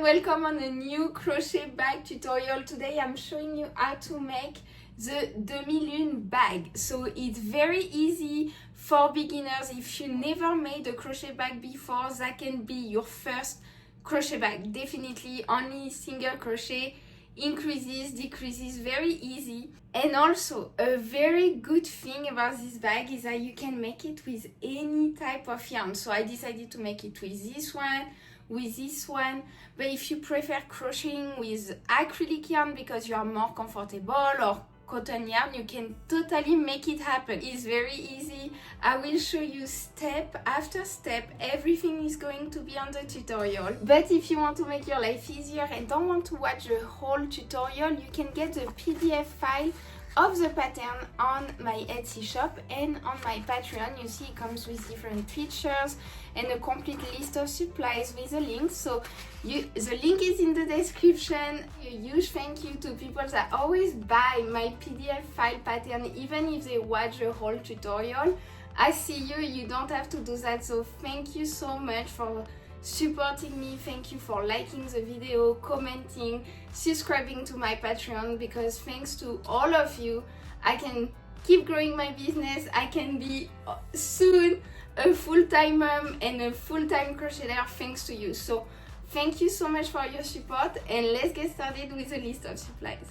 Welcome on a new crochet bag tutorial. Today I'm showing you how to make the demi-lune bag. So it's very easy for beginners. If you never made a crochet bag before, that can be your first crochet bag. Definitely only single crochet, increases, decreases, very easy. And also a very good thing about this bag is that you can make it with any type of yarn. So I decided to make it with this one, with this one, but if you prefer crocheting with acrylic yarn because you are more comfortable, or cotton yarn, you can totally make it happen. It's very easy. I will show you step after step. Everything is going to be on the tutorial. But if you want to make your life easier and don't want to watch the whole tutorial, you can get the PDF file of the pattern on my Etsy shop and on my Patreon. You see it comes with different features and a complete list of supplies with a link. So the link is in the description. A huge thank you to people that always buy my PDF file pattern even if they watch the whole tutorial. I see you, you don't have to do that, so thank you so much for supporting me. Thank you for liking the video, commenting, subscribing to my Patreon, because thanks to all of you I can keep growing my business. I can be soon a full-time mom and a full-time crocheter thanks to you. So thank you so much for your support, and let's get started with a list of supplies.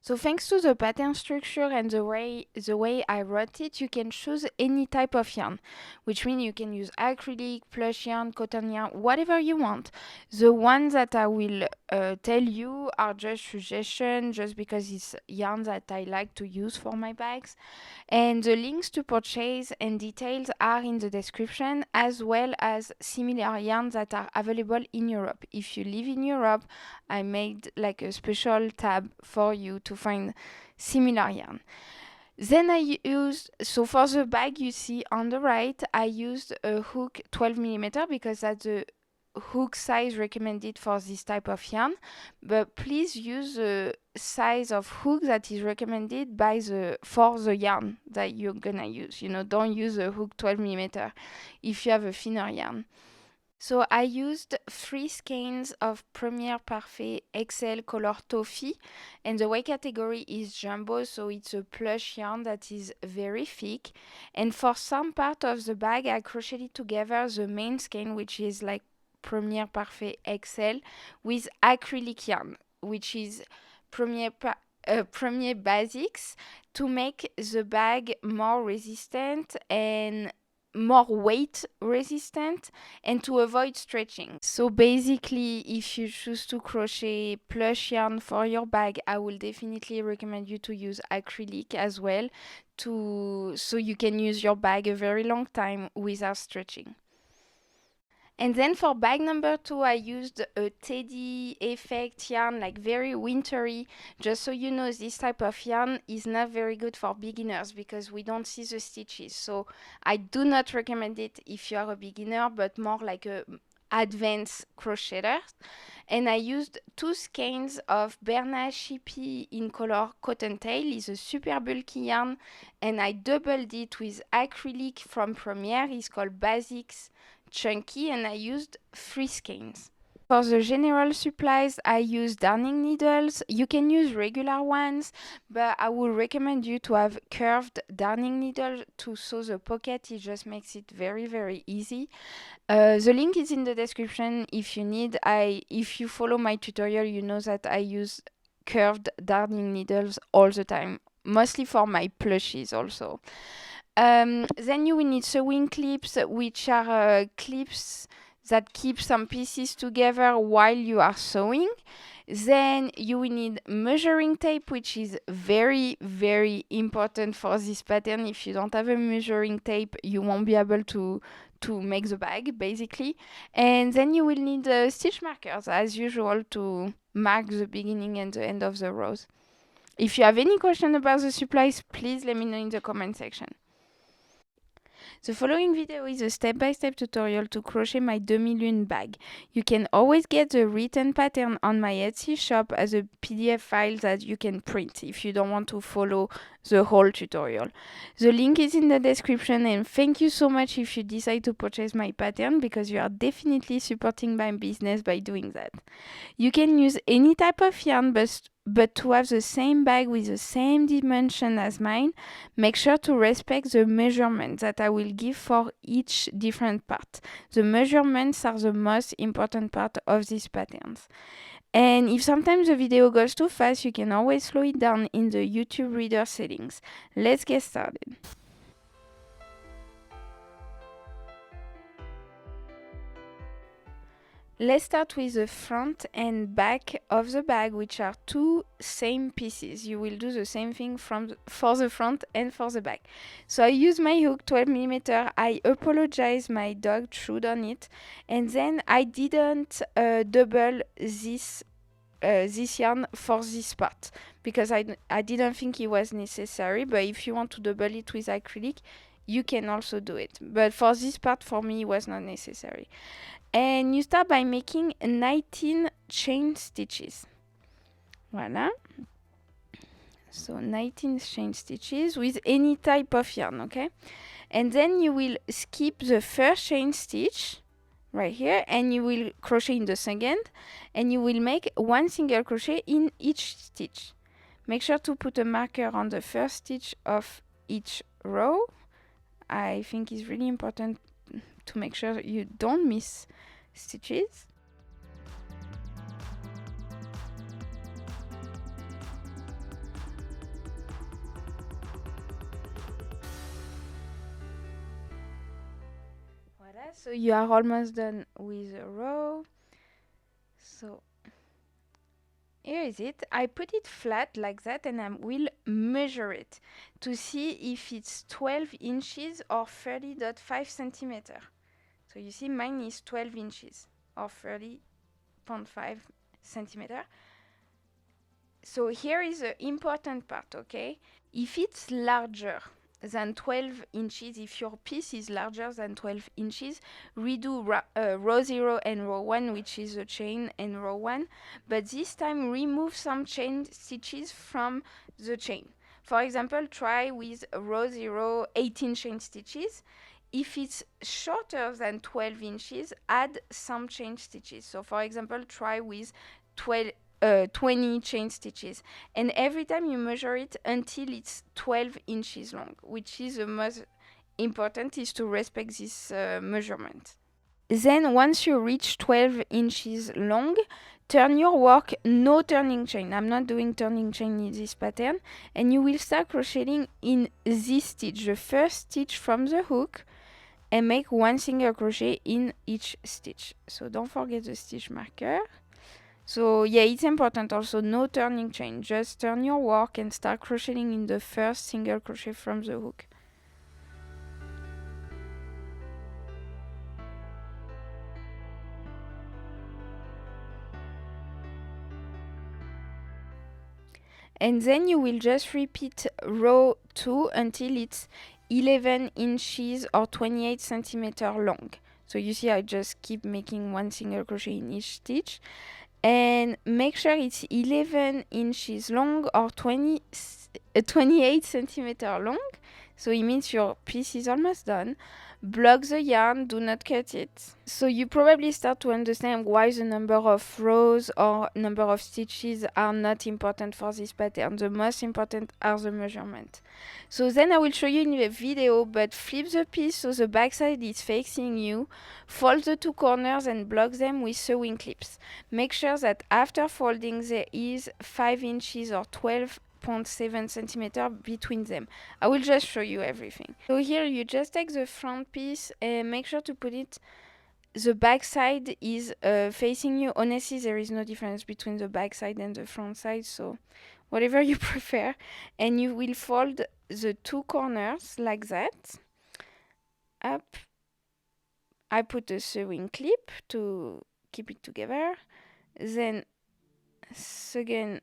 So thanks to the pattern structure and the way I wrote it, you can choose any type of yarn, which means you can use acrylic, plush yarn, cotton yarn, whatever you want. The ones that I will tell you are just suggestions, just because it's yarn that I like to use for my bags. And the links to purchase and details are in the description, as well as similar yarns that are available in Europe. If you live in Europe, I made like a special tab for you to find similar yarn. Then I used, so for the bag you see on the right, I used a hook 12mm because that's the hook size recommended for this type of yarn, but please use the size of hook that is recommended for the yarn that you're gonna use. Don't use a hook 12mm if you have a thinner yarn. So I used 3 skeins of Premier Parfait XL color Toffee, and the weight category is jumbo, so it's a plush yarn that is very thick. And for some part of the bag, I crocheted together the main skein, which is like Premier Parfait XL, with acrylic yarn, which is Premier Basics, to make the bag more resistant and more weight resistant and to avoid stretching. So basically, if you choose to crochet plush yarn for your bag, I will definitely recommend you to use acrylic as well, so you can use your bag a very long time without stretching. And then for bag number 2, I used a teddy effect yarn, like very wintry. Just so you know, this type of yarn is not very good for beginners because we don't see the stitches. So I do not recommend it if you are a beginner, but more like a advanced crocheter. And I used 2 skeins of Berna Chippy in color Cottontail. It's a super bulky yarn, and I doubled it with acrylic from Premier. It's called Basics Chunky, and I used 3 skeins. For the general supplies, I use darning needles. You can use regular ones, but I would recommend you to have curved darning needles to sew the pocket. It just makes it very, very easy. The link is in the description if you need. If you follow my tutorial, you know that I use curved darning needles all the time, mostly for my plushies also. Then you will need sewing clips, which are clips that keep some pieces together while you are sewing. Then you will need measuring tape, which is very, very important for this pattern. If you don't have a measuring tape, you won't be able to make the bag, basically. And then you will need stitch markers, as usual, to mark the beginning and the end of the rows. If you have any question about the supplies, please let me know in the comment section. The following video is a step-by-step tutorial to crochet my demi-lune bag. You can always get the written pattern on my Etsy shop as a PDF file that you can print if you don't want to follow the whole tutorial. The link is in the description, and thank you so much if you decide to purchase my pattern, because you are definitely supporting my business by doing that. You can use any type of yarn, but to have the same bag with the same dimension as mine, make sure to respect the measurements that I will give for each different part. The measurements are the most important part of these patterns. And if sometimes the video goes too fast, you can always slow it down in the YouTube reader settings. Let's get started. Let's start with the front and back of the bag, which are two same pieces. You will do the same thing for the front and for the back. So I use my hook 12mm. I apologize, my dog chewed on it. And then I didn't double this yarn for this part, because I didn't think it was necessary. But if you want to double it with acrylic, you can also do it. But for this part, for me, it was not necessary. And you start by making 19 chain stitches. Voila. So 19 chain stitches with any type of yarn, okay? And then you will skip the first chain stitch right here, and you will crochet in the second, and you will make one single crochet in each stitch. Make sure to put a marker on the first stitch of each row. I think it's really important to make sure you don't miss stitches. Voila, so you are almost done with a row. So here is it. I put it flat like that, and I will measure it to see if it's 12 inches or 30.5 centimeter. So you see mine is 12 inches or 30.5 centimeter. So here is the important part, okay? If it's larger than 12 inches, if your piece is larger than 12 inches, redo row 0 and row 1, which is the chain, and row 1. But this time remove some chain stitches from the chain. For example, try with row 0, 18 chain stitches. If it's shorter than 12 inches, add some chain stitches. So for example, try with 20 chain stitches. And every time you measure it until it's 12 inches long, which is the most important, is to respect this measurement. Then once you reach 12 inches long, turn your work, no turning chain. I'm not doing turning chain in this pattern. And you will start crocheting in this stitch, the first stitch from the hook, and make one single crochet in each stitch. So don't forget the stitch marker. So yeah, it's important also, no turning chain. Just turn your work and start crocheting in the first single crochet from the hook. And then you will just repeat row 2 until it's 11 inches or 28 centimeter long. So you see I just keep making one single crochet in each stitch. And make sure it's 11 inches long or 28 centimeter long. So it means your piece is almost done. Block the yarn, do not cut it. So you probably start to understand why the number of rows or number of stitches are not important for this pattern. The most important are the measurement. So then I will show you in the video, but flip the piece so the back side is facing you. Fold the two corners and block them with sewing clips. Make sure that after folding there is 5 inches or 12.7 centimeter between them. I will just show you everything. So here you just take the front piece and make sure to put it, the back side is facing you. Honestly, there is no difference between the back side and the front side, so whatever you prefer. And you will fold the two corners like that. Up. I put a sewing clip to keep it together. Then second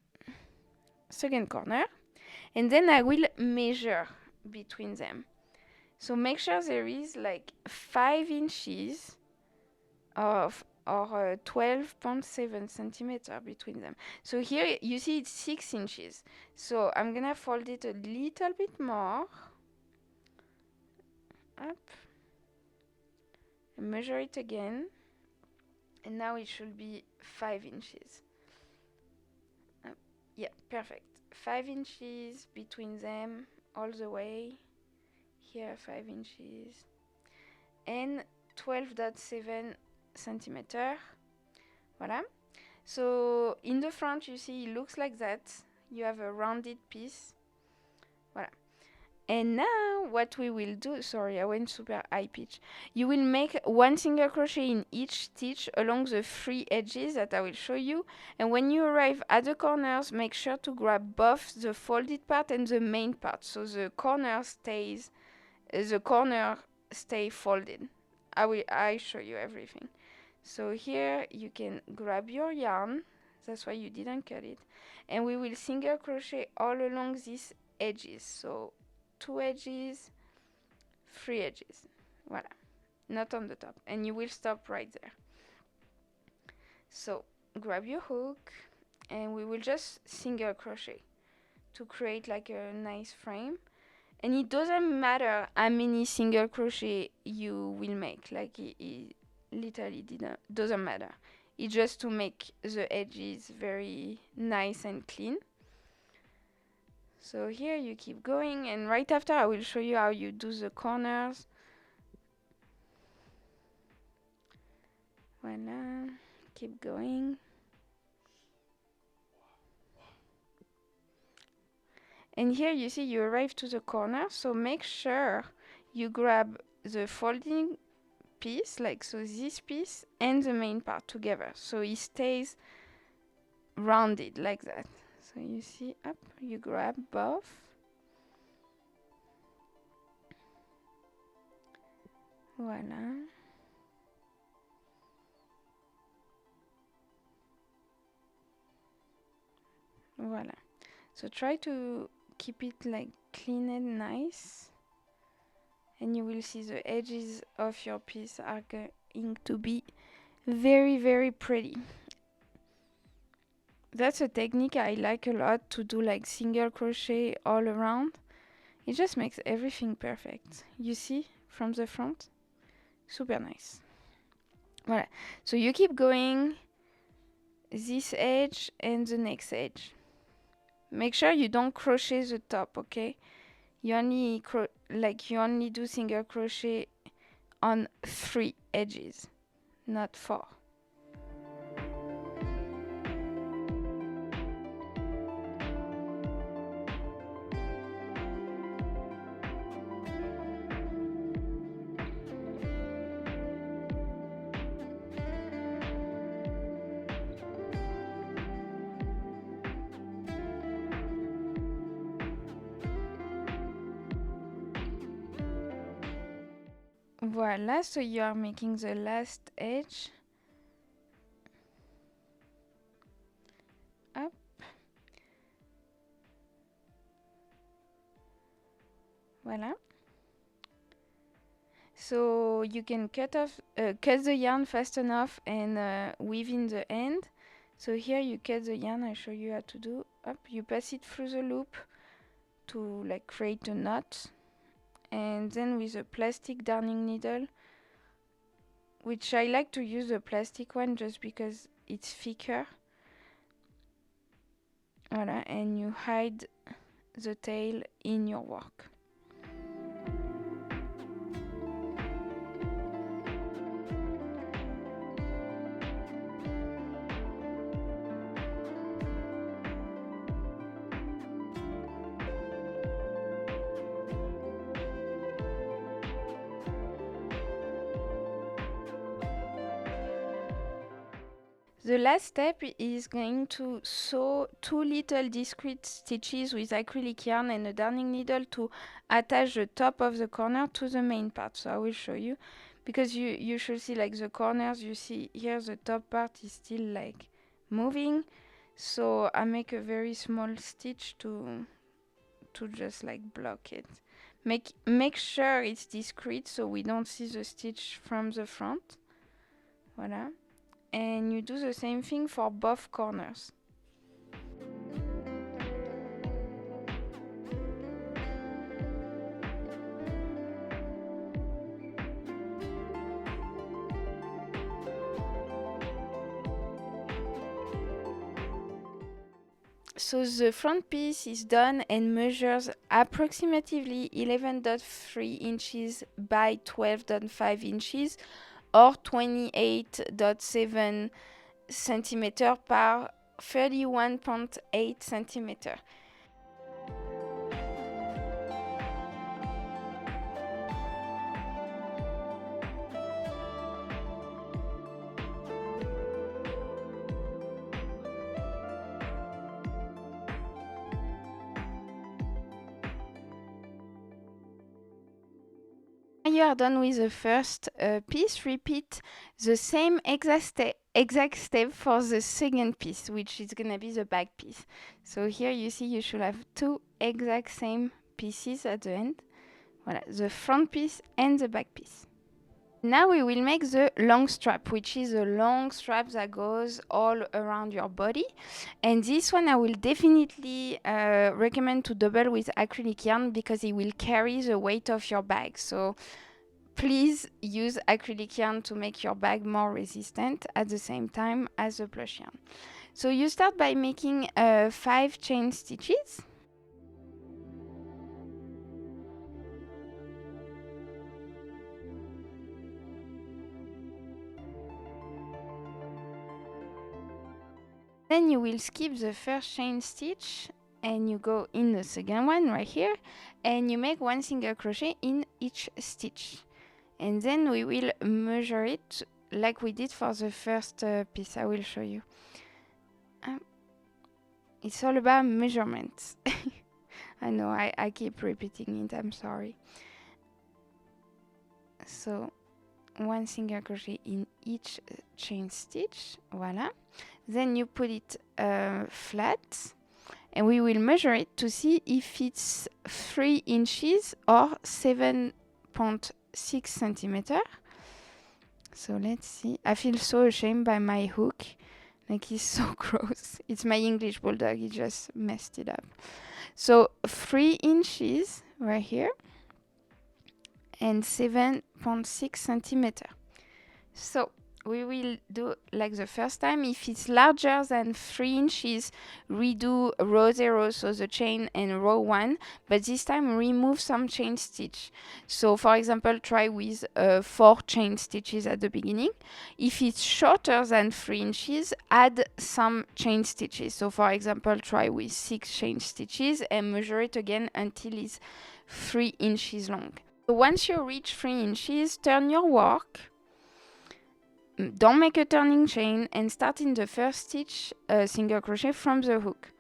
corner, and then I will measure between them. So make sure there is like 5 inches of or 12.7 centimeter between them. So here you see it's 6 inches. So I'm gonna fold it a little bit more. Up. And measure it again. And now it should be 5 inches. Yeah, perfect. 5 inches between them all the way. Here 5 inches. And 12.7 centimeter. Voilà. So in the front you see it looks like that. You have a rounded piece. Voilà. And now what we will do, sorry I went super high pitch. You will make 1 single crochet in each stitch along the 3 edges that I will show you. And when you arrive at the corners, make sure to grab both the folded part and the main part. So the corner stay folded. I show you everything. So here you can grab your yarn, that's why you didn't cut it, and we will single crochet all along these edges. So 2 edges, 3 edges, voila, not on the top, and you will stop right there. So grab your hook and we will just single crochet to create like a nice frame. And it doesn't matter how many single crochet you will make, like it literally doesn't matter. It's just to make the edges very nice and clean. So here you keep going, and right after I will show you how you do the corners. Voila, keep going. And here you see you arrive to the corner, so make sure you grab the folding piece, like so this piece and the main part together, so it stays rounded like that. So you see, up, you grab both. Voila. Voila. So try to keep it like clean and nice, and you will see the edges of your piece are going to be very, very pretty. That's a technique I like a lot, to do like single crochet all around. It just makes everything perfect. You see from the front? Super nice. Voilà. So you keep going this edge and the next edge. Make sure you don't crochet the top, okay? You only do single crochet on 3 edges, not 4. Voila, so you are making the last edge. Up. Voila. So you can cut the yarn fast enough and weave in the end. So here you cut the yarn, I show you how to do. Up, you pass it through the loop to like create a knot. And then with a plastic darning needle, which I like to use the plastic one just because it's thicker. Voila, and you hide the tail in your work. The last step is going to sew 2 little discrete stitches with acrylic yarn and a darning needle to attach the top of the corner to the main part. So I will show you, because you should see like the corners, you see here the top part is still like moving. So I make a very small stitch to just like block it. Make sure it's discreet so we don't see the stitch from the front. Voilà. And you do the same thing for both corners. So the front piece is done and measures approximately 11.3 inches by 12.5 inches or 28.7 centimeter par 31.8 centimeter. You are done with the first piece, repeat the same exact step for the second piece, which is gonna be the back piece. So here you see you should have two exact same pieces at the end. Voilà, the front piece and the back piece. Now we will make the long strap, which is a long strap that goes all around your body. And this one I will definitely recommend to double with acrylic yarn because it will carry the weight of your bag. So please use acrylic yarn to make your bag more resistant at the same time as the plush yarn. So you start by making 5 chain stitches. Then you will skip the first chain stitch and you go in the second one right here and you make 1 single crochet in each stitch. And then we will measure it like we did for the first piece. I will show you. It's all about measurements. I know I keep repeating it, I'm sorry. So 1 single crochet in each chain stitch, voila. Then you put it flat and we will measure it to see if it's 3 inches or 7.6 centimeter. So let's see. I feel so ashamed by my hook. Like it's so gross. It's my English bulldog. He just messed it up. So 3 inches right here and 7.6 centimeter. So we will do like the first time. If it's larger than 3 inches, redo row 0, so the chain, and row 1, but this time remove some chain stitch. So for example, try with 4 chain stitches at the beginning. If it's shorter than 3 inches, add some chain stitches. So for example, try with 6 chain stitches and measure it again until it's 3 inches long. So once you reach 3 inches, turn your work. Don't make a turning chain and start in the first stitch single crochet from the hook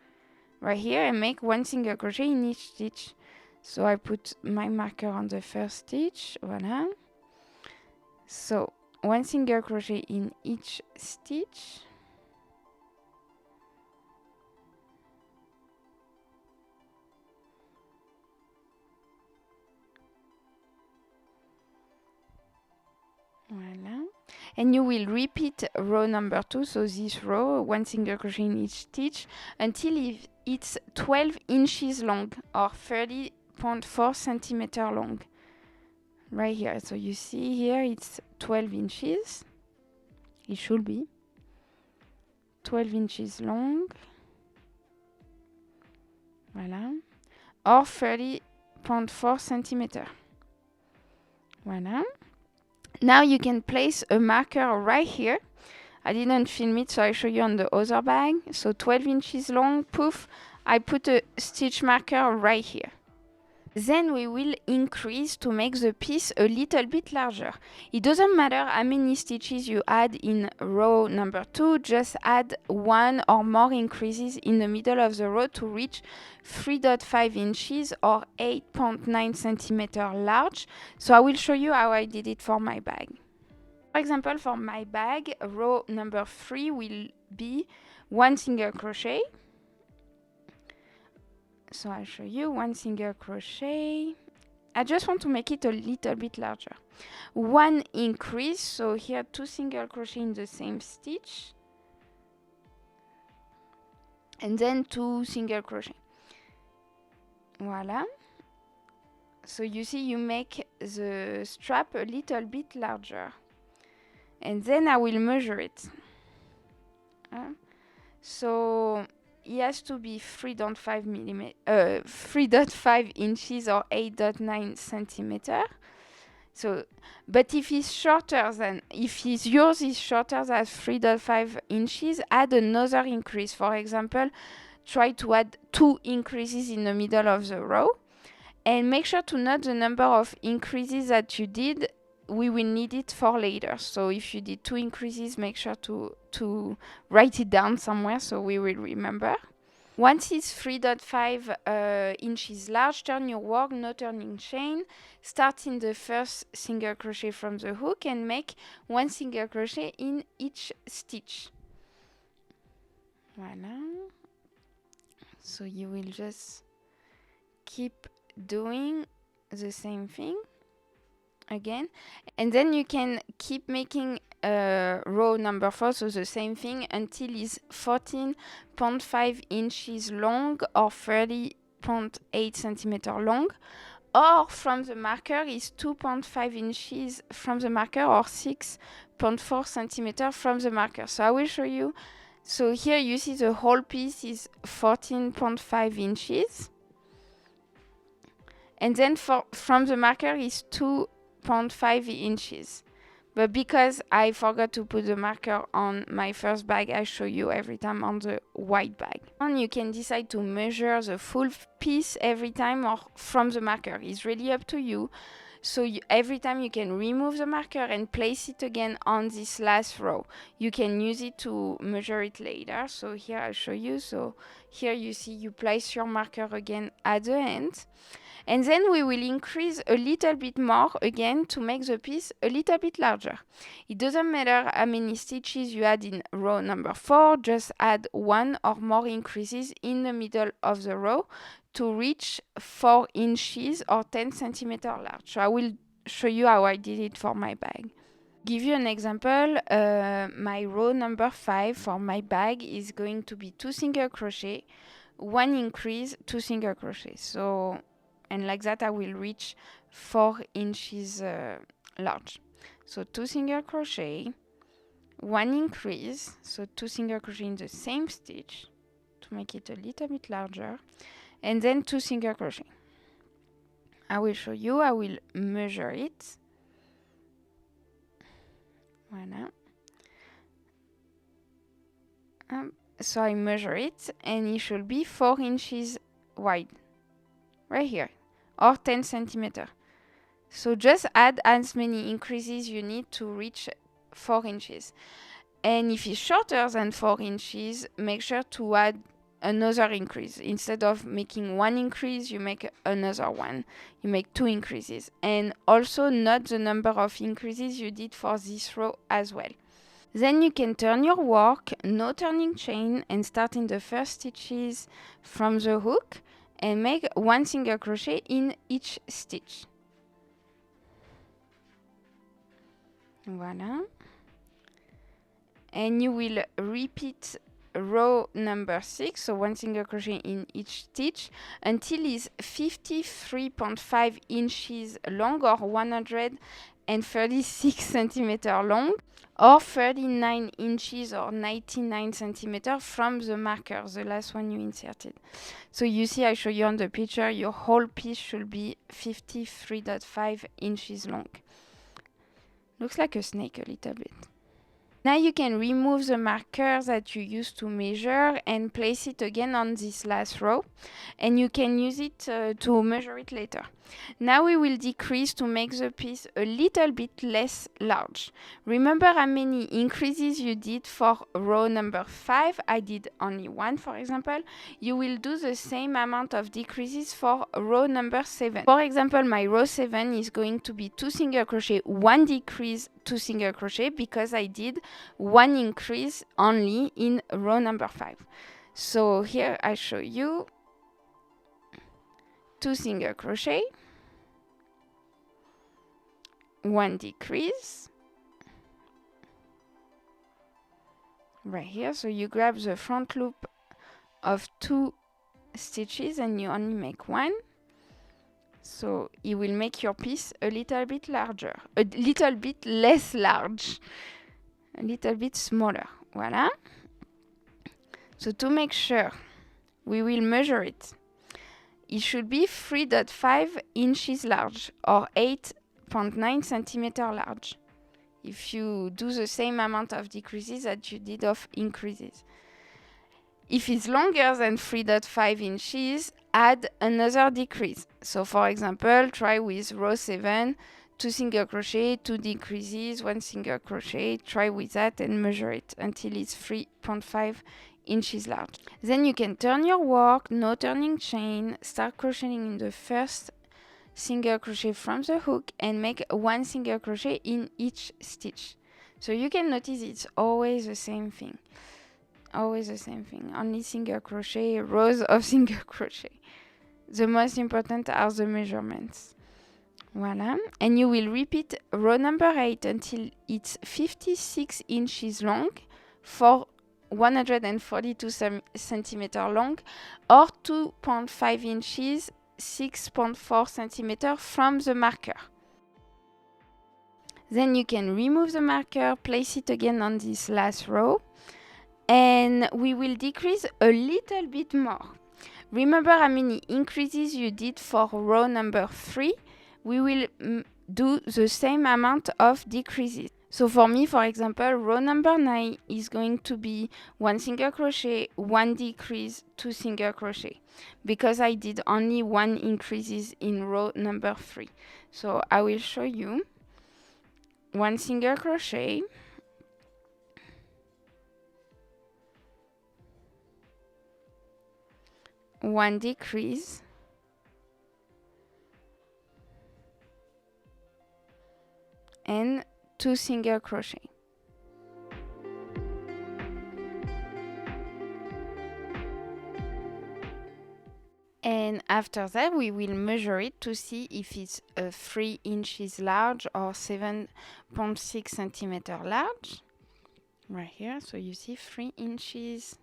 right here and make 1 single crochet in each stitch. So I put my marker on the first stitch, voila. So 1 single crochet in each stitch. Voila. And you will repeat row number 2, so this row, 1 single crochet in each stitch, until it's 12 inches long or 30.4 centimeter long. Right here, so you see here it's 12 inches. It should be 12 inches long. Voila. Or 30.4 centimeter. Voila. Now you can place a marker right here. I didn't film it, so I show you on the other bag. So 12 inches long, poof, I put a stitch marker right here. Then we will increase to make the piece a little bit larger. It doesn't matter how many stitches you add in row number 2, just add 1 or more increases in the middle of the row to reach 3.5 inches or 8.9 centimeter large. So I will show you how I did it for my bag. For example, for my bag, row number 3 will be 1 single crochet. So I'll show you 1 single crochet. I just want to make it a little bit larger. 1 increase, so here 2 single crochet in the same stitch, and then 2 single crochet. Voila. So you see, you make the strap a little bit larger, and then I will measure it. So it has to be 3.5 inches or 8.9 centimeter. So, but if yours is shorter than 3.5 inches, add another increase. For example, try to add 2 increases in the middle of the row, and make sure to note the number of increases that you did. We will need it for later. So if you did 2 increases, make sure to write it down somewhere so we will remember. Once it's 3.5 inches large, turn your work, no turning chain. Start in the first single crochet from the hook and make 1 single crochet in each stitch. Voila. So you will just keep doing the same thing again, and then you can keep making row number 4, so the same thing until it's 14.5 inches long or 30.8 centimeter long, or from the marker is 2.5 inches from the marker or 6.4 centimeter from the marker. So I will show you. So here you see the whole piece is 14.5 inches, and then from the marker is 2.5 inches. But because I forgot to put the marker on my first bag, I show you every time on the white bag. And you can decide to measure the full piece every time or from the marker. It's really up to you. So every time you can remove the marker and place it again on this last row. You can use it to measure it later. So here I'll show you. So here you see you place your marker again at the end. And then we will increase a little bit more again to make the piece a little bit larger. It doesn't matter how many stitches you add in row number 4, just add 1 or more increases in the middle of the row to reach 4 inches or 10 centimeter large. So I will show you how I did it for my bag. Give you an example, my row number 5 for my bag is going to be 2 single crochet, 1 increase, 2 single crochet. So, and like that I will reach 4 inches large. So 2 single crochet, 1 increase, so 2 single crochet in the same stitch to make it a little bit larger, and then 2 single crochet. I will show you, I will measure it. Voilà. So I measure it and it should be 4 inches wide, right here, or 10 centimeter. So just add as many increases you need to reach 4 inches. And if it's shorter than 4 inches, make sure to add another increase. Instead of making 1 increase, you make another one. You make 2 increases. And also note the number of increases you did for this row as well. Then you can turn your work, no turning chain, and start in the first stitches from the hook and make 1 single crochet in each stitch. Voila. And you will repeat row number 6, so 1 single crochet in each stitch until it's 53.5 inches long or 136 centimeter long, or 39 inches or 99 centimeter from the marker, the last one you inserted. So you see, I show you on the picture, your whole piece should be 53.5 inches long. Looks like a snake a little bit. Now you can remove the marker that you used to measure and place it again on this last row, and you can use it to measure it later. Now we will decrease to make the piece a little bit less large. Remember how many increases you did for row number 5. I did only 1, for example. You will do the same amount of decreases for row number 7. For example, my row 7 is going to be 2 single crochet, 1 decrease, 2 single crochet, because I did 1 increase only in row number 5. So here I show you 2 single crochet, 1 decrease right here. So you grab the front loop of 2 stitches and you only make 1. So it will make your piece a little bit larger, a little bit less large, a little bit smaller. Voila. So to make sure, we will measure it. It should be 3.5 inches large or 8.9 centimeter large. If you do the same amount of decreases that you did of increases. If it's longer than 3.5 inches, add another decrease. So for example, try with row 7, 2 single crochet, 2 decreases, 1 single crochet. Try with that and measure it until it's 3.5 inches large. Then you can turn your work, no turning chain, start crocheting in the first single crochet from the hook and make 1 single crochet in each stitch. So you can notice it's always the same thing. Always the same thing. Only single crochet, rows of single crochet. The most important are the measurements. Voila. And you will repeat row number 8 until it's 56 inches long for 142 centimeter long or 2.5 inches, 6.4 centimeter from the marker. Then you can remove the marker, place it again on this last row, and we will decrease a little bit more. Remember how many increases you did for row number 3? We will do the same amount of decreases. So for me, for example, row number 9 is going to be 1 single crochet, 1 decrease, 2 single crochet, because I did only 1 increases in row number 3. So I will show you 1 single crochet, one decrease, and 2 single crochet. And after that, we will measure it to see if it's 3 inches large or 7.6 centimeter large. Right here, so you see 3 inches.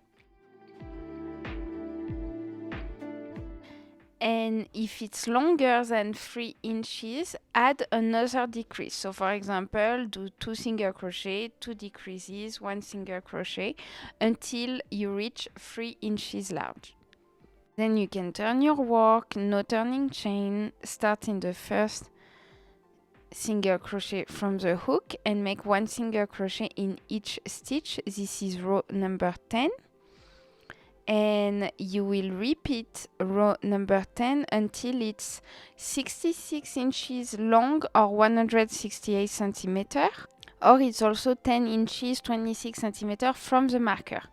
And if it's longer than 3 inches, add another decrease. So for example, do 2 single crochet, 2 decreases, 1 single crochet until you reach 3 inches large. Then you can turn your work, no turning chain, start in the first single crochet from the hook and make 1 single crochet in each stitch. This is row number 10. And you will repeat row number 10 until it's 66 inches long or 168 centimeter, or it's also 10 inches 26 centimeter from the marker.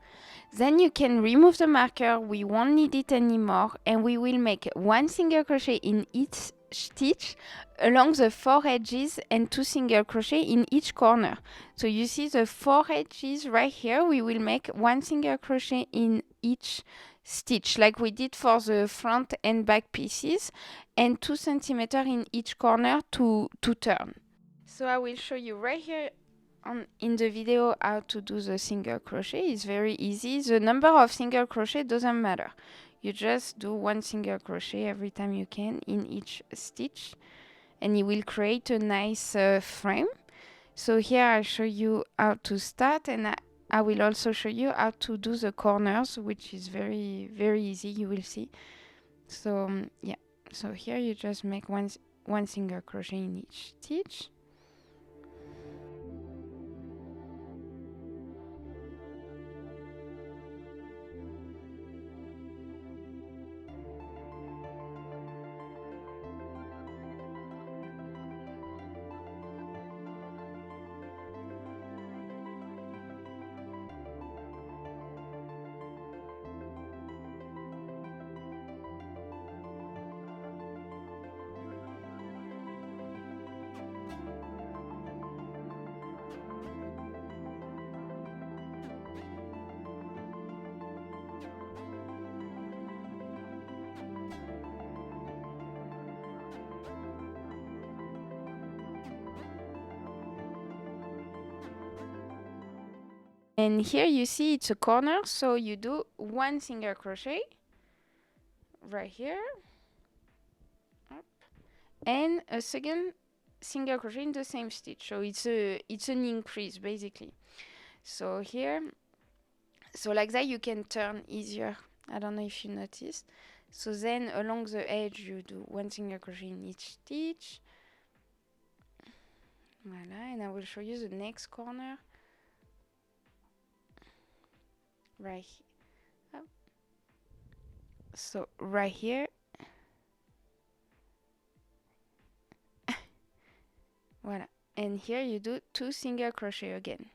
Then you can remove the marker, we won't need it anymore, and we will make 1 single crochet in each stitch along the 4 edges and 2 single crochet in each corner. So you see the 4 edges right here, we will make 1 single crochet in each stitch like we did for the front and back pieces, and 2 centimeter in each corner to turn. So I will show you right here in the video how to do the single crochet. It's very easy. The number of single crochet doesn't matter. You just do 1 single crochet every time you can in each stitch, and it will create a nice frame. So here I show you how to start, and I will also show you how to do the corners, which is very, very easy, you will see. So yeah, so here you just make one single crochet in each stitch. And here you see it's a corner, so you do one single crochet right here, and a second single crochet in the same stitch. So it's an increase basically. So here, so like that you can turn easier. I don't know if you noticed. So then along the edge you do one single crochet in each stitch. Voila, and I will show you the next corner. Right. Up. So right here. Voila. And here you do 2 single crochet again.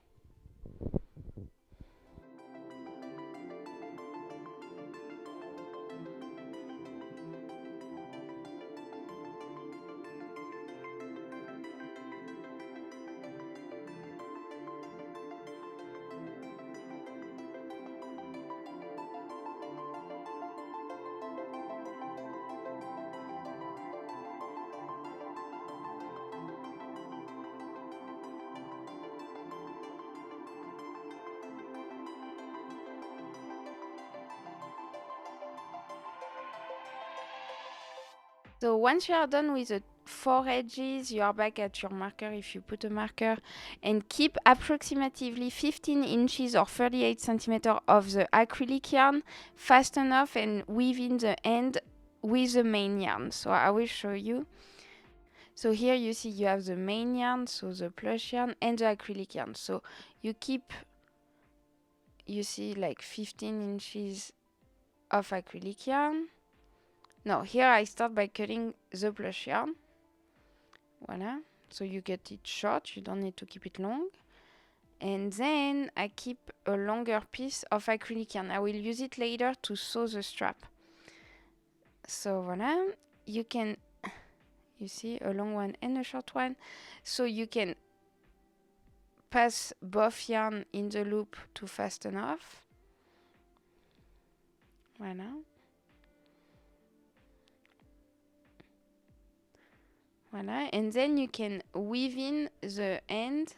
So once you are done with the 4 edges, you are back at your marker if you put a marker, and keep approximately 15 inches or 38 centimeters of the acrylic yarn, fasten off and within the end with the main yarn. So I will show you. So here you see you have the main yarn, so the plush yarn and the acrylic yarn. So you keep, you see like 15 inches of acrylic yarn. No, here I start by cutting the plush yarn. Voila. So you get it short, you don't need to keep it long. And then I keep a longer piece of acrylic yarn. I will use it later to sew the strap. So voila, you can, you see a long one and a short one. So you can pass both yarn in the loop to fasten off. Voila. Voila, and then you can weave in the end,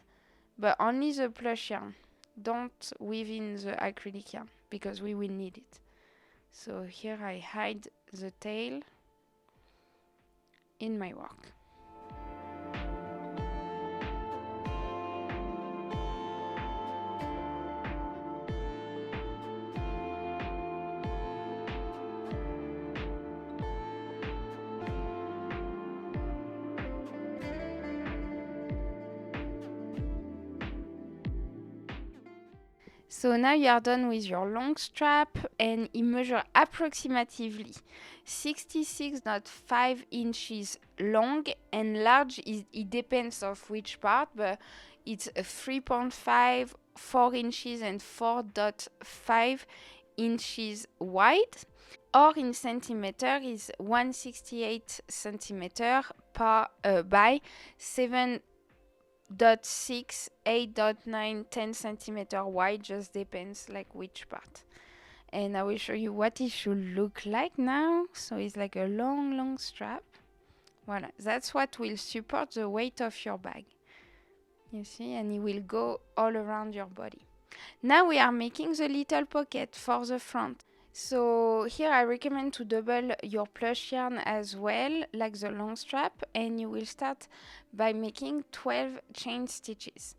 but only the plush yarn. Don't weave in the acrylic yarn because we will need it. So here I hide the tail in my work. So now you are done with your long strap, and it measures approximately 66.5 inches long, and large is, it depends of which part, but it's 3.5, 4 inches and 4.5 inches wide, or in centimeter is 168 centimeter by 7.6, 8.9, 10 centimeter wide, just depends like which part. And I will show you what it should look like now. So it's like a long strap. Voila, that's what will support the weight of your bag. You see, and it will go all around your body. Now we are making the little pocket for the front. So here I recommend to double your plush yarn as well, like the long strap, and you will start by making 12 chain stitches.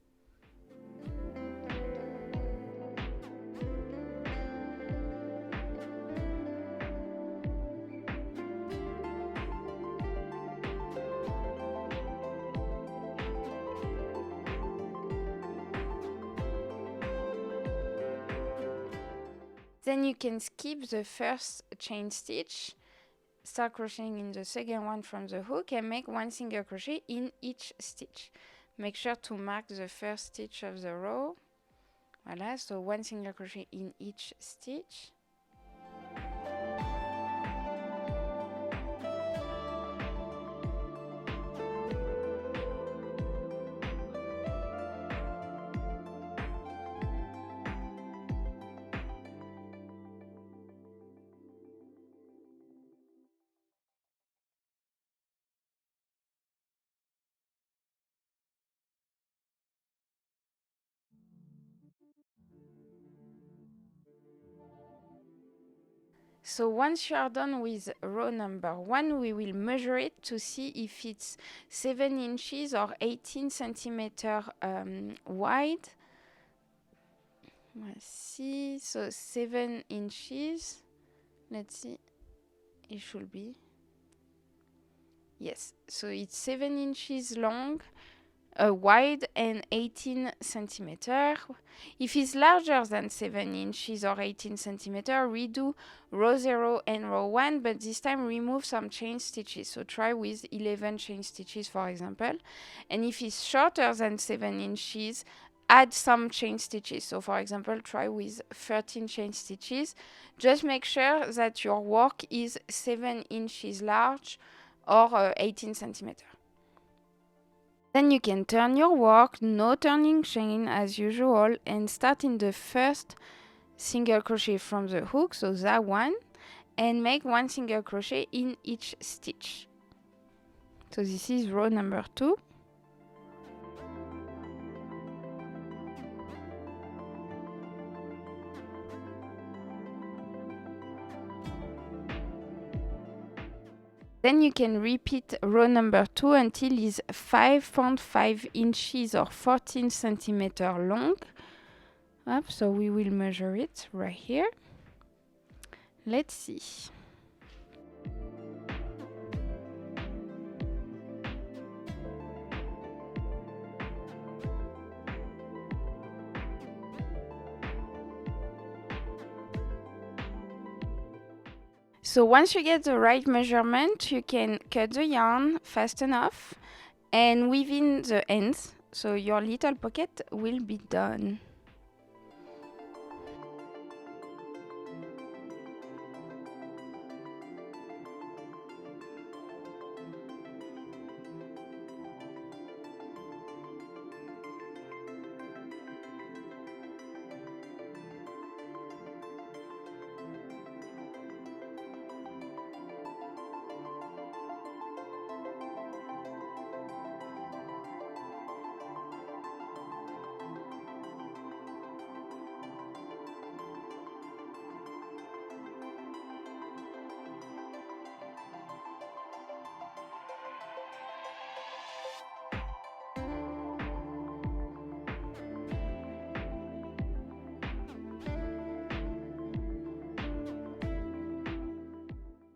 Then you can skip the first chain stitch, start crocheting in the second one from the hook, and make 1 single crochet in each stitch. Make sure to mark the first stitch of the row. Voila, so 1 single crochet in each stitch. So once you are done with row number 1, we will measure it to see if it's 7 inches or 18 centimeters wide. Let's see, so 7 inches. Let's see, it should be. Yes, so it's 7 inches long, wide, and 18 centimeters. If it's larger than 7 inches or 18 centimeters, redo row 0 and row 1, but this time remove some chain stitches. So try with 11 chain stitches, for example. And if it's shorter than 7 inches, add some chain stitches. So for example, try with 13 chain stitches. Just make sure that your work is 7 inches large or 18 centimeters. Then you can turn your work, no turning chain as usual, and start in the first single crochet from the hook, so that one, and make 1 single crochet in each stitch. So this is row number 2. Then you can repeat row number 2 until it's 5.5 inches or 14 centimeters long. So we will measure it right here. Let's see. So once you get the right measurement, you can cut the yarn fast enough and within the ends, so your little pocket will be done.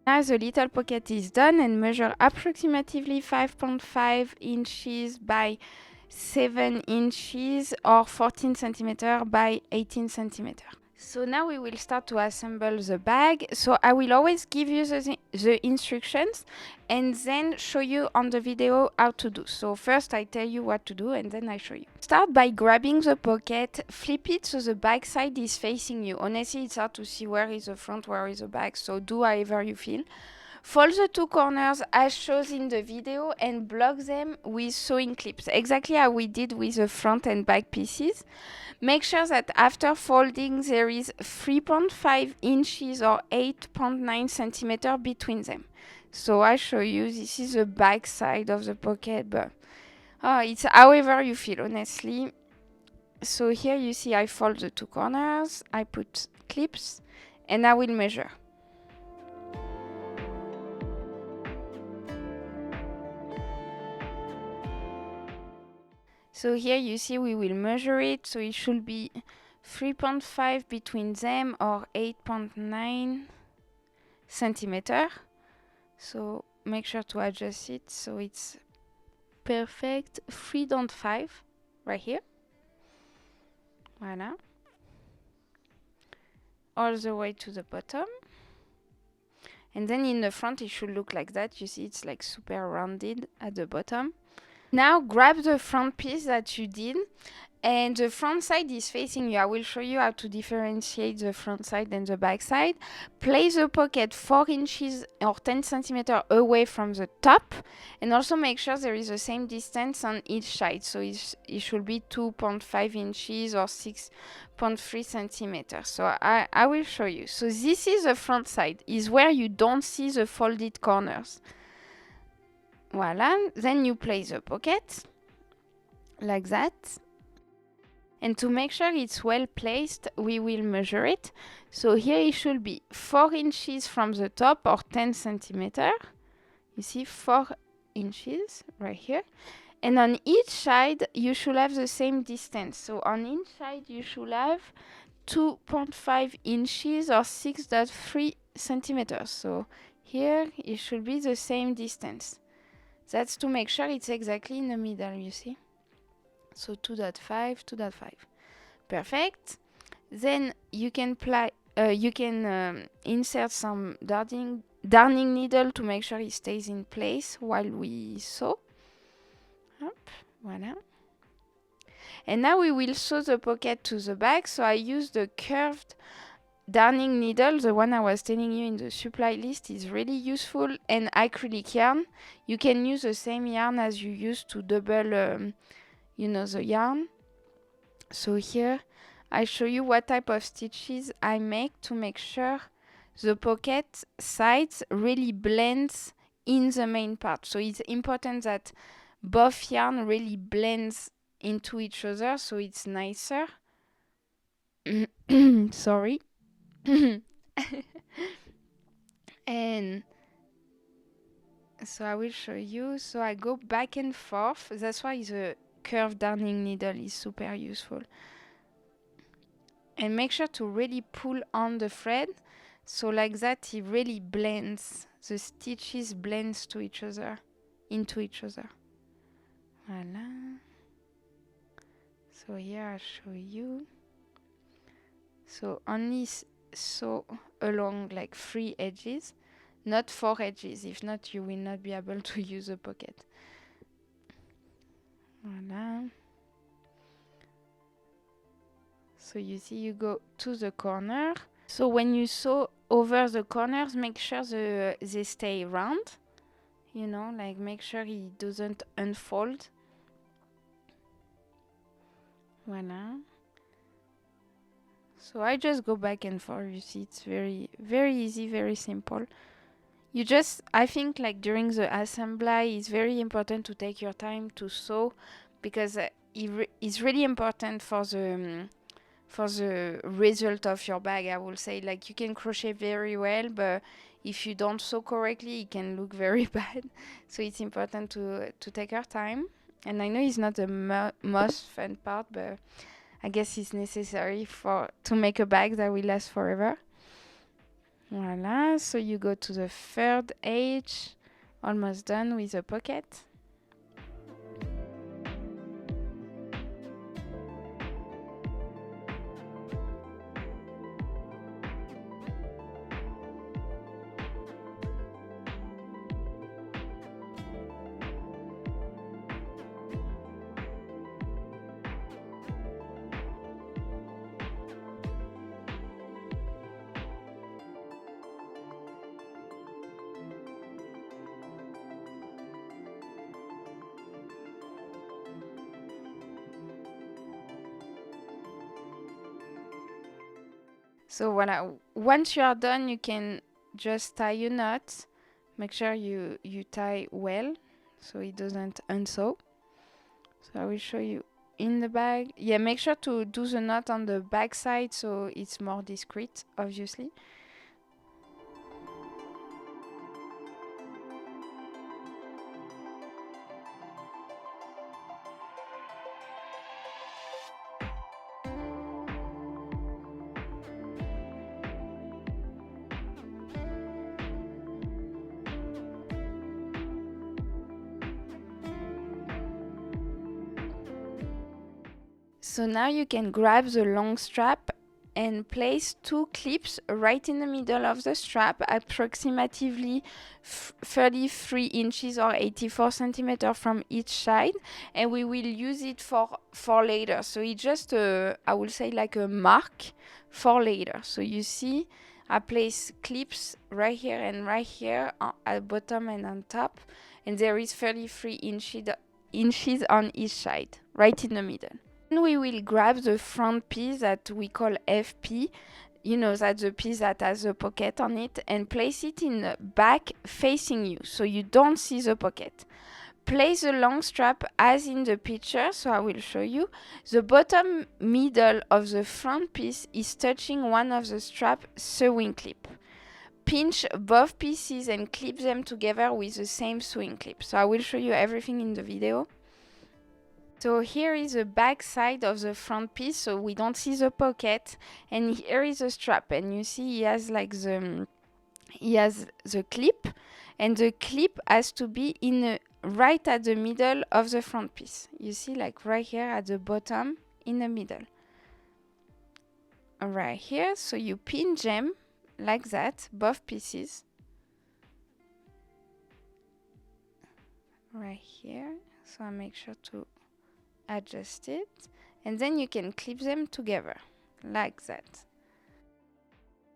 Now the little pocket is done, and measure approximately 5.5 inches by 7 inches or 14 centimeters by 18 centimeters. So now we will start to assemble the bag. So I will always give you the instructions and then show you on the video how to do. So first I tell you what to do and then I show you. Start by grabbing the pocket, flip it so the back side is facing you. Honestly, it's hard to see where is the front, where is the back, so do however you feel. Fold the 2 corners as shown in the video and block them with sewing clips, exactly how we did with the front and back pieces. Make sure that after folding there is 3.5 inches or 8.9 centimeters between them. So I show you, this is the back side of the pocket, but it's however you feel, honestly. So here you see I fold the 2 corners, I put clips, and I will measure. So here you see we will measure it, so it should be 3.5 between them or 8.9 centimeters. So make sure to adjust it so it's perfect. 3.5 right here. Voila. All the way to the bottom. And then in the front it should look like that. You see it's like super rounded at the bottom. Now grab the front piece that you did and the front side is facing you. I will show you how to differentiate the front side and the back side. Place the pocket 4 inches or 10 centimeters away from the top and also make sure there is the same distance on each side. So it should be 2.5 inches or 6.3 centimeters. So I will show you. So this is the front side, is where you don't see the folded corners. Voila, then you place the pocket like that. And to make sure it's well placed, we will measure it. So here it should be 4 inches from the top, or 10 centimeters. You see, 4 inches right here. And on each side, you should have the same distance. So on each side, you should have 2.5 inches or 6.3 centimeters. So here, it should be the same distance. That's to make sure it's exactly in the middle, you see. So 2.5, 2.5. Perfect. Then you can insert some darning needle to make sure it stays in place while we sew. Hop, voila. And now we will sew the pocket to the back. So I use the curved darning needle. The one I was telling you in the supply list is really useful. And acrylic yarn. You can use the same yarn as you use to double, the yarn. So here I show you what type of stitches I make to make sure the pocket sides really blends in the main part. So it's important that both yarn really blends into each other, so it's nicer. Sorry. And so I will show you. So I go back and forth. That's why the curved darning needle is super useful. And make sure to really pull on the thread. So like that, it really blends. The stitches blends to each other, into each other. Voila. So here I show you. So only sew along like 3 edges, not 4 edges. If not, you will not be able to use a pocket. Voila. So you see, you go to the corner. So when you sew over the corners, make sure they stay round. Like make sure it doesn't unfold. Voila. So I just go back and forth. You see, it's very, very easy, very simple. I think like during the assemblage, it's very important to take your time to sew, because it's really important for the result of your bag, I will say. Like, you can crochet very well, but if you don't sew correctly, it can look very bad. So it's important to take our time. And I know it's not the most fun part, but I guess it's necessary to make a bag that will last forever. Voila, so you go to the 3rd edge, almost done with the pocket. So voila, once you are done, you can just tie your knot. Make sure you tie well so it doesn't unsew. So I will show you in the bag. Yeah, make sure to do the knot on the back side so it's more discreet, obviously. So now you can grab the long strap and place 2 clips right in the middle of the strap, approximately 33 inches or 84 centimeters from each side, and we will use it for later. So it's just I will say like a mark for later. So you see, I place clips right here and right here at bottom and on top, and there is 33 inches on each side, right in the middle. Then we will grab the front piece that we call FP, that's the piece that has a pocket on it, and place it in the back facing you, so you don't see the pocket. place the long strap as in the picture, so I will show you. The bottom middle of the front piece is touching one of the strap sewing clip. Pinch both pieces and clip them together with the same sewing clip. So I will show you everything in the video. So here is the back side of the front piece, so we don't see the pocket, and here is the strap, and you see he has like the clip, and the clip has to be in right at the middle of the front piece. You see, like right here at the bottom in the middle. Right here, so you pinch them like that, both pieces. Right here, so I make sure to adjust it, and then you can clip them together like that.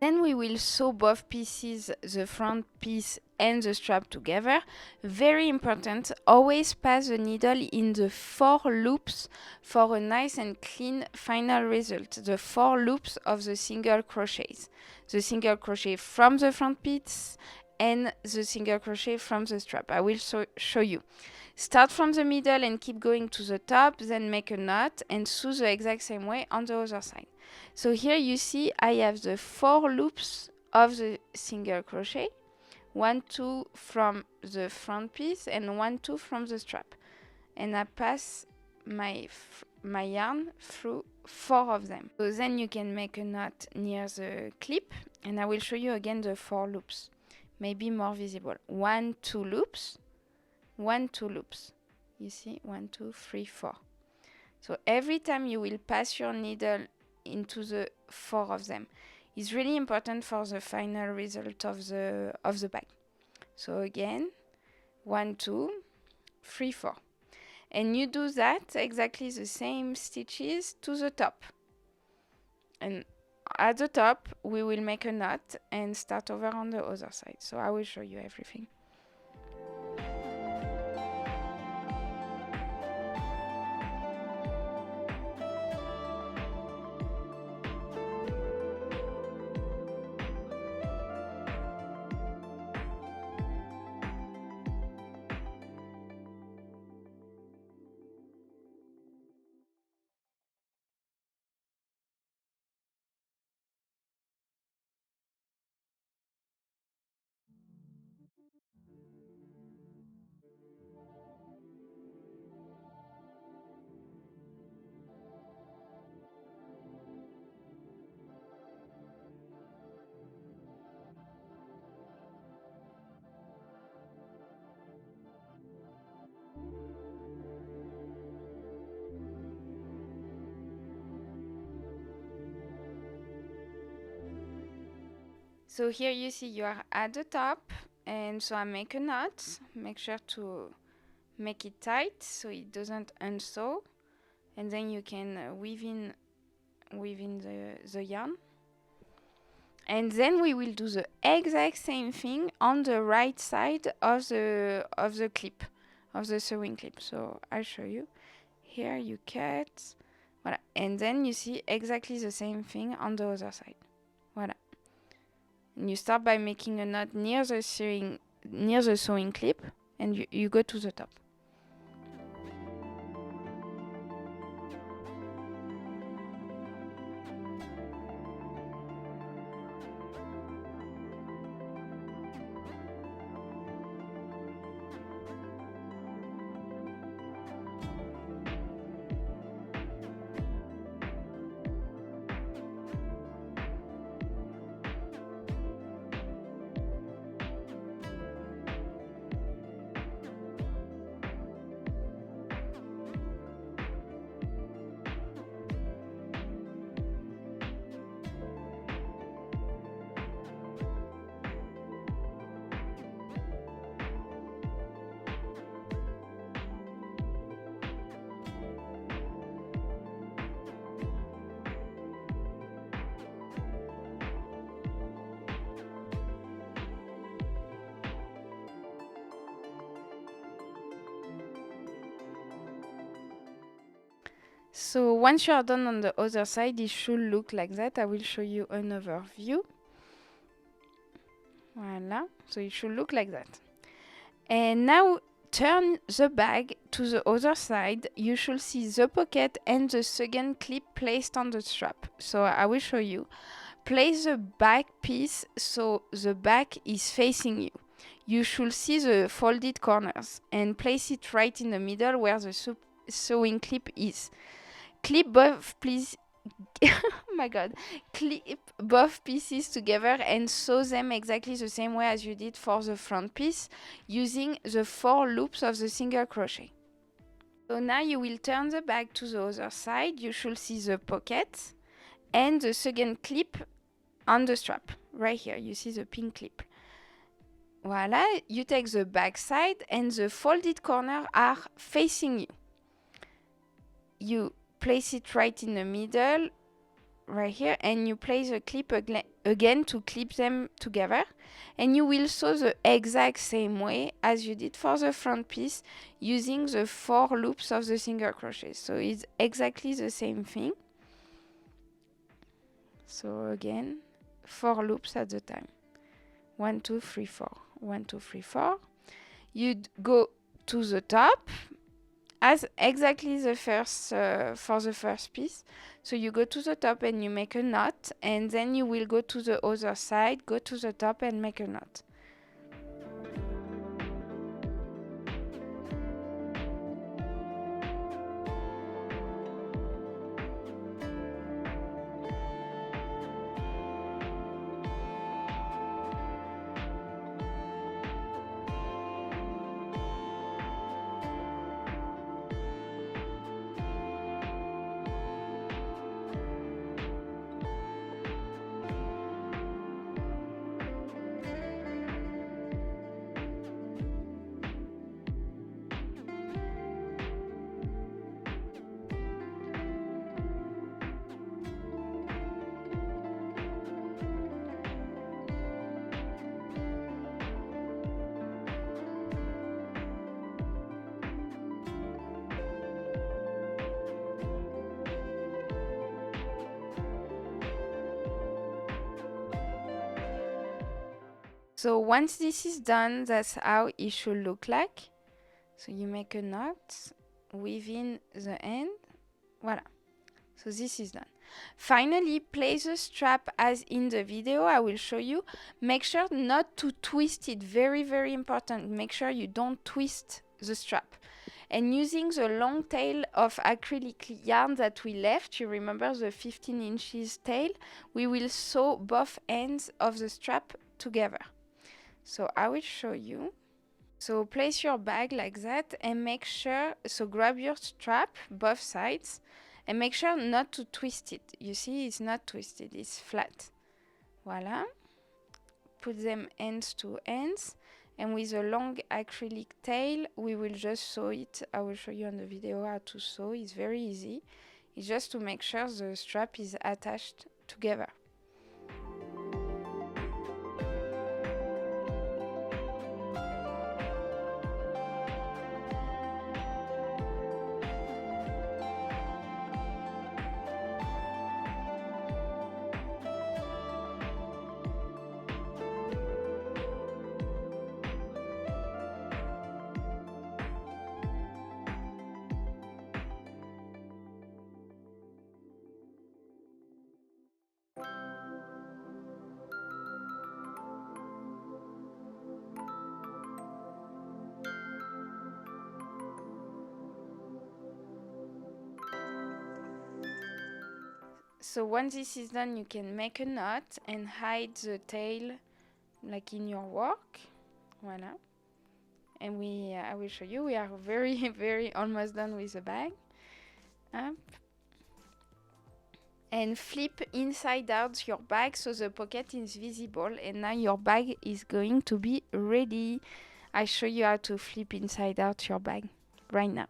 Then we will sew both pieces, the front piece and the strap together. Very important, always pass the needle in the 4 loops for a nice and clean final result. The 4 loops of the single crochets. The single crochet from the front piece and the single crochet from the strap. I will show you. Start from the middle and keep going to the top, then make a knot and sew the exact same way on the other side. So here you see I have the 4 loops of the single crochet, 1, 2 from the front piece and 1, 2 from the strap, and I pass my yarn through 4 of them. So then you can make a knot near the clip, and I will show you again the 4 loops, maybe more visible. 1, 2 loops, 1, 2 loops. You see, 1, 2, 3, 4. So every time you will pass your needle into the 4 of them. It's really important for the final result of the bag. So again, 1, 2, 3, 4. And you do that exactly the same stitches to the top. And at the top, we will make a knot and start over on the other side. So I will show you everything. So here you see you are at the top, and so I make a knot. Make sure to make it tight so it doesn't unsew, and then you can weave in the yarn. And then we will do the exact same thing on the right side of the clip, of the sewing clip. So I'll show you. Here you cut, voilà. And then you see exactly the same thing on the other side. Voilà. And you start by making a knot near the sewing clip, and you go to the top. So once you are done on the other side, it should look like that. I will show you another view. Voila, so it should look like that. And now turn the bag to the other side, you should see the pocket and the second clip placed on the strap. So I will show you. Place the back piece so the back is facing you. You should see the folded corners and place it right in the middle where the sewing clip is. Clip both please oh my god. Clip both pieces together and sew them exactly the same way as you did for the front piece using the 4 loops of the single crochet. So now you will turn the bag to the other side. You should see the pocket and the second clip on the strap. Right here, you see the pink clip. Voila, you take the back side and the folded corners are facing you. You place it right in the middle, right here, and you place the clip again to clip them together, and you will sew the exact same way as you did for the front piece using the 4 loops of the single crochet. So it's exactly the same thing. So again, 4 loops at the time. 1 2 3 4, 1 2 3 4. You'd go to the top as exactly the first for the first piece. So you go to the top and you make a knot, and then you will go to the other side, go to the top and make a knot. So once this is done, that's how it should look like. So you make a knot within the end. Voila. So this is done. Finally, place the strap as in the video. I will show you. Make sure not to twist it. Very, very important. Make sure you don't twist the strap. And using the long tail of acrylic yarn that we left, you remember the 15 inches tail, we will sew both ends of the strap together. So I will show you. So place your bag like that and make sure, so grab your strap, both sides, and make sure not to twist it. You see, it's not twisted, it's flat. Voila. Put them ends to ends, and with a long acrylic tail, we will just sew it. I will show you on the video how to sew. It's very easy. It's just to make sure the strap is attached together. So once this is done, you can make a knot and hide the tail like in your work. Voila. And I will show you, we are very, very almost done with the bag. Up. And flip inside out your bag so the pocket is visible, and now your bag is going to be ready. I show you how to flip inside out your bag right now.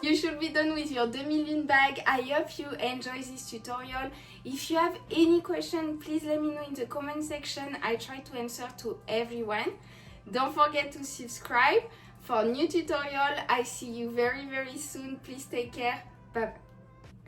you should be done with your demi-lune bag. I hope you enjoy this tutorial. If you have any question, please let me know in the comment section. I try to answer to everyone. Don't forget to subscribe for new tutorial. I see you very soon. Please take care. Bye bye.